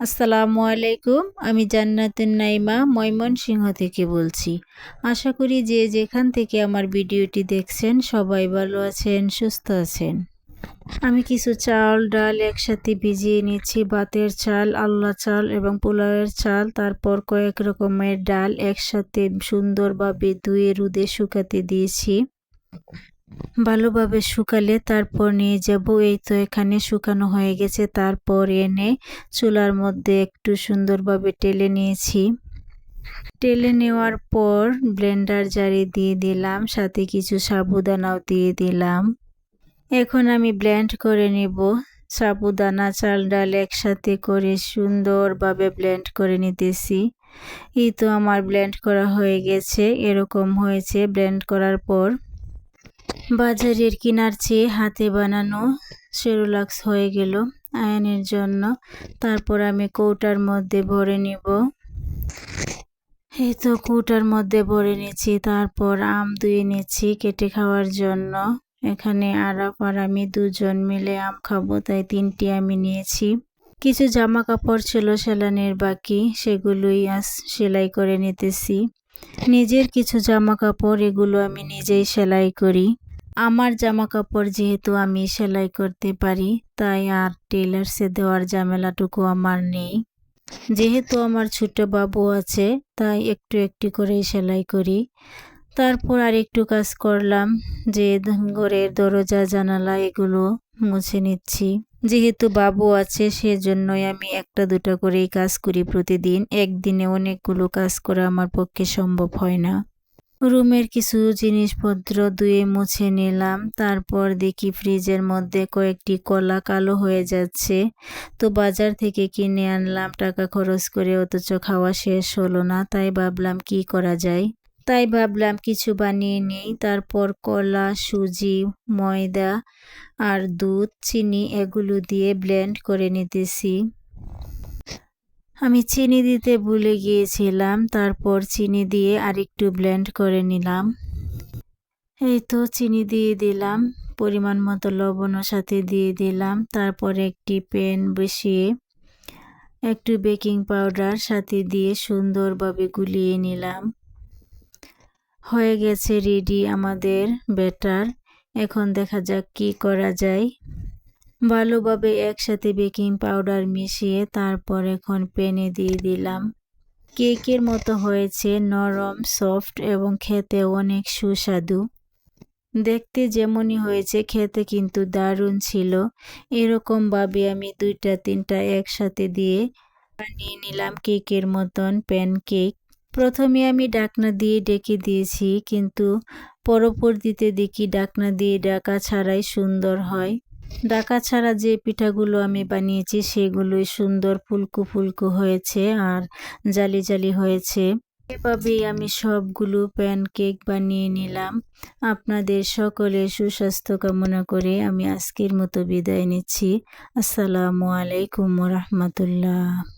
আসসালামু আলাইকুম। আমি জান্নাতুন নাইমা ময়মনসিংহ থেকে বলছি। আশা করি যে যেখান থেকে আমার ভিডিওটি দেখছেন সবাই ভালো আছেন, সুস্থ আছেন। আমি কিছু চাল, ডাল একসাথে ভিজিয়ে নিচ্ছি। ভাতের চাল, আল্লা চাল এবং পোলাওয়ের চাল, তারপর কয়েক রকমের ডাল একসাথে সুন্দরভাবে ধুয়ে রোদে শুকাতে দিয়েছি। ভালোভাবে শুকালে তারপর নিয়ে যাব। এই তো এখানে শুকানো হয়ে গেছে। তারপর এনে চুলার মধ্যে একটু সুন্দরভাবে টেলে নিয়েছি। টেলে নেওয়ার পর ব্লেন্ডার জারে দিয়ে দিলাম, সাথে কিছু সাবুদানাও দিয়ে দিলাম। এখন আমি ব্লেন্ড করে নেব। সাবুদানা চাল ডাল একসাথে করে সুন্দরভাবে ব্লেন্ড করে নিতেছি। এই তো আমার ব্লেন্ড করা হয়ে গেছে। এরকম হয়েছে ব্লেন্ড করার পর। বাজারের কিনার চেয়ে হাতে বানানো সেরেলাক্স হয়ে গেল আয়নের জন্য। তারপর আমি কৌটার মধ্যে ভরে নিব। এই তো কৌটার মধ্যে ভরে নিচ্ছি। তারপর আম ধুয়ে নিচ্ছি কেটে খাওয়ার জন্য। এখানে আরাফ আর আমি দুজন মিলে আম খাবো, তাই 3টি আমি নিয়েছি। কিছু জামা কাপড় ছিল সেলাইয়ের বাকি, সেগুলোই আজ সেলাই করে নিতেছি। নিজের কিছু জামা কাপড় এগুলো আমি নিজেই সেলাই করি। আমার জামা কাপড় যেহেতু আমি সেলাই করতে পারি, তাই আর টেলার্সে দেওয়ার ঝামেলাটুকু আমার নেই। যেহেতু আমার ছোট বাবু আছে, তাই একটু একটু করেই সেলাই করি। তারপর আর একটু কাজ করলাম, যে ঘরের দরজা জানালা এগুলো মুছে নিচ্ছি। যেহেতু বাবু আছে সেজন্যই আমি একটা দুটা করেই কাজ করি প্রতিদিন। একদিনে অনেকগুলো কাজ করা আমার পক্ষে সম্ভব হয় না। রুমের কিছু জিনিসপত্র ধুয়ে মুছে নিলাম। তারপর দেখি ফ্রিজের মধ্যে কয়েকটি কলা কালো হয়ে যাচ্ছে। তো বাজার থেকে কিনে আনলাম টাকা খরচ করে, অথচ খাওয়া শেষ হলো না। তাই ভাবলাম কি করা যায়। কিছু বানিয়ে নেই। তারপর কলা, সুজি, ময়দা আর দুধ, চিনি এগুলো দিয়ে ব্লেন্ড করে নিতেছি। আমি চিনি দিতে ভুলে গিয়েছিলাম, তারপর চিনি দিয়ে আরেকটু ব্লেন্ড করে নিলাম। এই তো চিনি দিয়ে দিলাম, পরিমাণ মতো লবণও সাথে দিয়ে দিলাম। তারপর একটি প্যান বসিয়ে একটু বেকিং পাউডার সাথে দিয়ে সুন্দরভাবে গুলিয়ে নিলাম। হয়ে গেছে রেডি আমাদের ব্যাটার। এখন দেখা যাক কি করা যায়। ভালোভাবে একসাথে বেকিং পাউডার মিশিয়ে তারপর এখন প্যানে দিয়ে দিলাম। কেকের মতো হয়েছে, নরম, সফট এবং খেতে অনেক সুস্বাদু। দেখতে যেমনই হয়েছে খেতে কিন্তু দারুণ ছিল। এরকমভাবে আমি 2টা-3টা একসাথে দিয়ে বানিয়ে নিলাম কেকের মতন প্যানকেক। প্রথমে আমি ঢাকনা দিয়ে ঢেকে দিয়েছি, কিন্তু পরবর্তীতে দেখি ঢাকনা দিয়ে ঢাকা ছাড়াই সুন্দর হয়। ঢাকা ছাড়া যে পিঠাগুলো আমি বানিয়েছি সেগুলোই সুন্দর ফুলকো ফুলকো হয়েছে আর জালি জালি হয়েছে। এভাবেই আমি সবগুলো প্যানকেক বানিয়ে নিলাম। আপনাদের সকলের সুস্বাস্থ্য কামনা করে আমি আজকের মতো বিদায় নিচ্ছি। আসসালামু আলাইকুম ওয়া রাহমাতুল্লাহ।